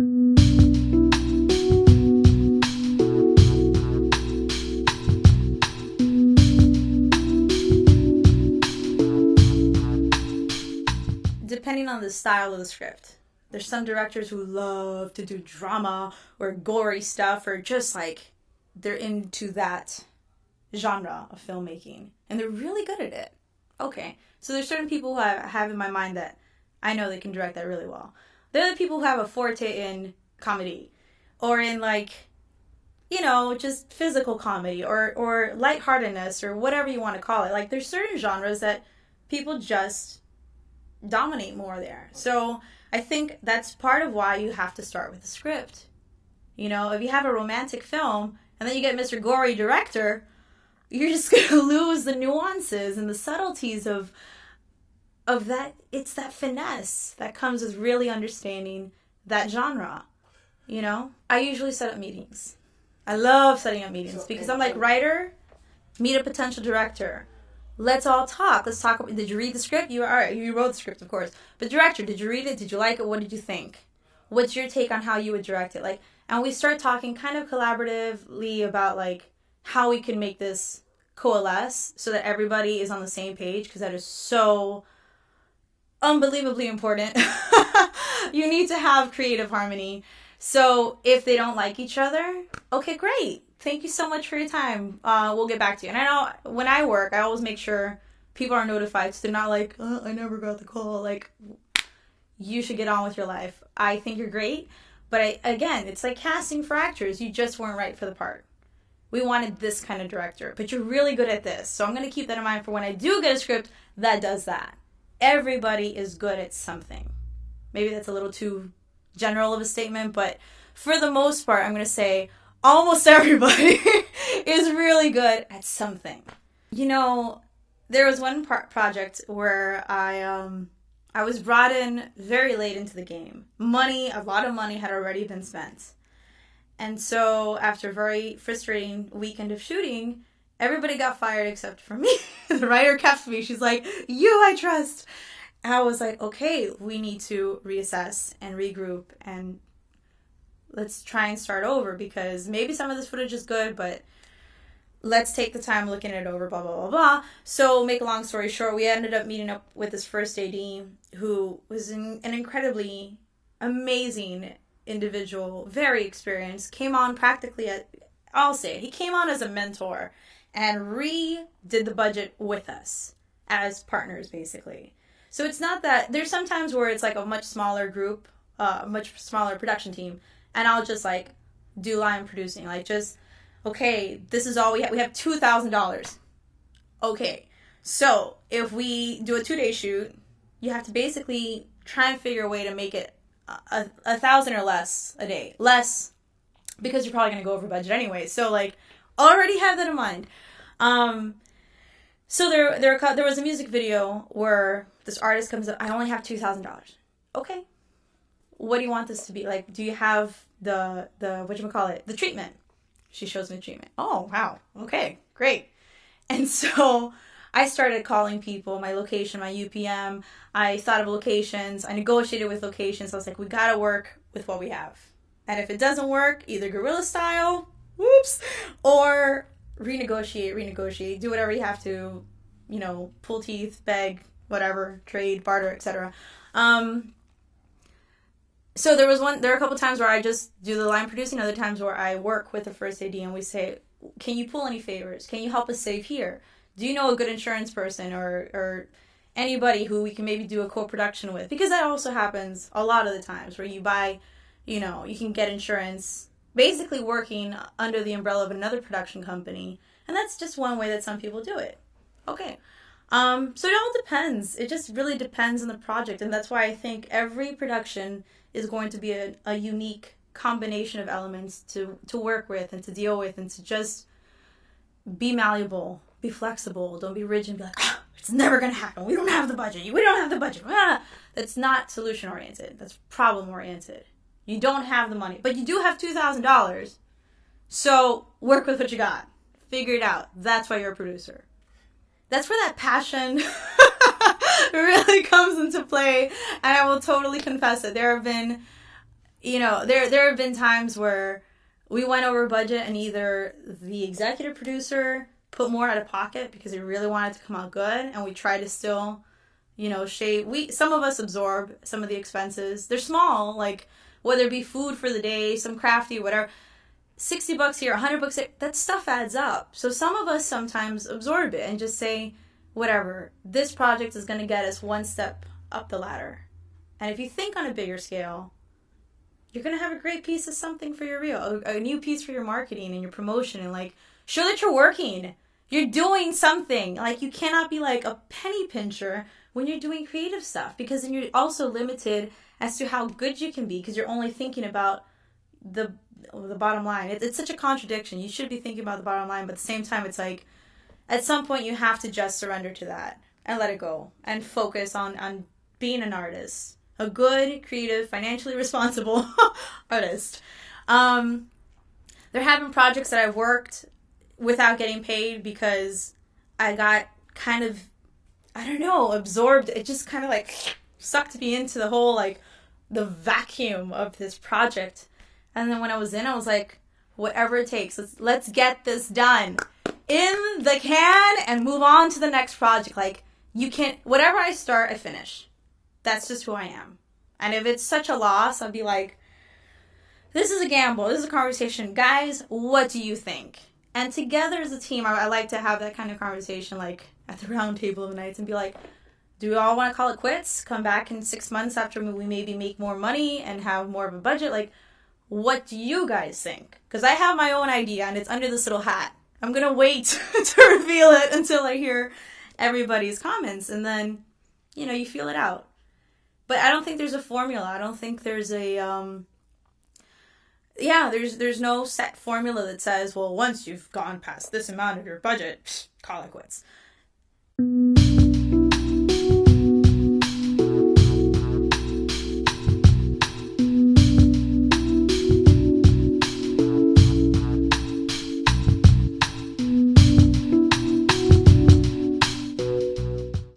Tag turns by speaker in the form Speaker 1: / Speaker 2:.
Speaker 1: Depending on the style of the script. There's some directors who love to do drama or gory stuff, or just like they're into that genre of filmmaking and they're really good at it. Okay, so there's certain people who I have in my mind that I know they can direct that really well. They're the people who have a forte in comedy or in like, just physical comedy or lightheartedness or whatever you want to call it. Like there's certain genres that people just dominate more there. So I think that's part of why you have to start with the script. If you have a romantic film and then you get Mr. Gory director, you're just going to lose the nuances and the subtleties of that. It's that finesse that comes with really understanding that genre. I usually set up meetings. I love setting up meetings because I'm like, writer, meet a potential director. Let's all talk. Let's talk. Did you read the script? You wrote the script, of course. But director, did you read it? Did you like it? What did you think? What's your take on how you would direct it? And we start talking kind of collaboratively about like how we can make this coalesce so that everybody is on the same page, because that is so unbelievably important. You need to have creative harmony. So if they don't like each other, okay, great. Thank you so much for your time. We'll get back to you. And I know when I work, I always make sure people are notified so they're not like, I never got the call. Like, you should get on with your life. I think you're great. But again, it's like casting for actors. You just weren't right for the part. We wanted this kind of director, but you're really good at this. So I'm going to keep that in mind for when I do get a script that does that. Everybody is good at something. Maybe that's a little too general of a statement, but for the most part, I'm going to say almost everybody is really good at something. There was one project where I was brought in very late into the game. A lot of money had already been spent. And so after a very frustrating weekend of shooting, everybody got fired except for me. The writer kept me. She's like, you I trust. And I was like, okay, we need to reassess and regroup and let's try and start over, because maybe some of this footage is good, but let's take the time looking it over, blah, blah, blah, blah. So make a long story short, we ended up meeting up with this first AD who was an incredibly amazing individual, very experienced, came on practically he came on as a mentor and redid the budget with us as partners, basically. So it's not that, there's sometimes where it's like a much smaller group, much smaller production team, and I'll just like do line producing, like just, okay, this is all we have. We have $2,000. Okay, so if we do a 2-day shoot, you have to basically try and figure a way to make it 1,000 or less a day. Less, because you're probably going to go over budget anyway. So like, already have that in mind. So there was a music video where this artist comes up, I only have $2,000. Okay. What do you want this to be? Like, do you have the whatchamacallit, the treatment? She shows me the treatment. Oh, wow. Okay, great. And so I started calling people, my location, my UPM. I thought of locations. I negotiated with locations. I was like, we got to work with what we have. And if it doesn't work, either guerrilla style, whoops, or renegotiate, do whatever you have to, pull teeth, beg, whatever, trade, barter, etc. So there are a couple times where I just do the line producing, other times where I work with the first AD and we say, can you pull any favors? Can you help us save here? Do you know a good insurance person or anybody who we can maybe do a co-production with? Because that also happens a lot of the times where you buy, you can get insurance basically working under the umbrella of another production company. And that's just one way that some people do it. Okay. So it all depends. It just really depends on the project. And that's why I think every production is going to be a unique combination of elements to work with and to deal with, and to just be malleable, be flexible. Don't be rigid and be like, it's never going to happen. We don't have the budget. We don't have the budget. That's not solution-oriented. That's problem-oriented. You don't have the money, but you do have $2,000. So work with what you got. Figure it out. That's why you're a producer. That's where that passion really comes into play. And I will totally confess that there have been there have been times where we went over budget and either the executive producer put more out of pocket because he really wanted to come out good, and we tried to still, shave. Some of us absorb some of the expenses. They're small, like whether it be food for the day, some crafty, whatever. $60 here, $100 here, that stuff adds up. So some of us sometimes absorb it and just say, whatever, this project is going to get us one step up the ladder. And if you think on a bigger scale, you're going to have a great piece of something for your reel, a new piece for your marketing and your promotion, and like, show that you're working. You're doing something. Like, you cannot be like a penny pincher when you're doing creative stuff, because then you're also limited as to how good you can be because you're only thinking about the bottom line. It's such a contradiction. You should be thinking about the bottom line, but at the same time, it's like, at some point you have to just surrender to that and let it go and focus on being an artist, a good, creative, financially responsible artist. There have been projects that I've worked without getting paid because I got kind of, I don't know, absorbed. It just kind of like sucked me into the whole, like, the vacuum of this project. And then when I was in, I was like, whatever it takes, let's get this done in the can and move on to the next project. Like, you can't, whatever I start, I finish. That's just who I am. And if it's such a loss, I'll be like, this is a gamble. This is a conversation. Guys, what do you think? And together as a team, I like to have that kind of conversation, like at the round table of nights, and be like, do we all want to call it quits? Come back in 6 months after we maybe make more money and have more of a budget? Like, what do you guys think? Because I have my own idea, and it's under this little hat. I'm going to wait to reveal it until I hear everybody's comments, and then, you feel it out. But I don't think there's a formula. I don't think there's a, there's no set formula that says, well, once you've gone past this amount of your budget, call it quits.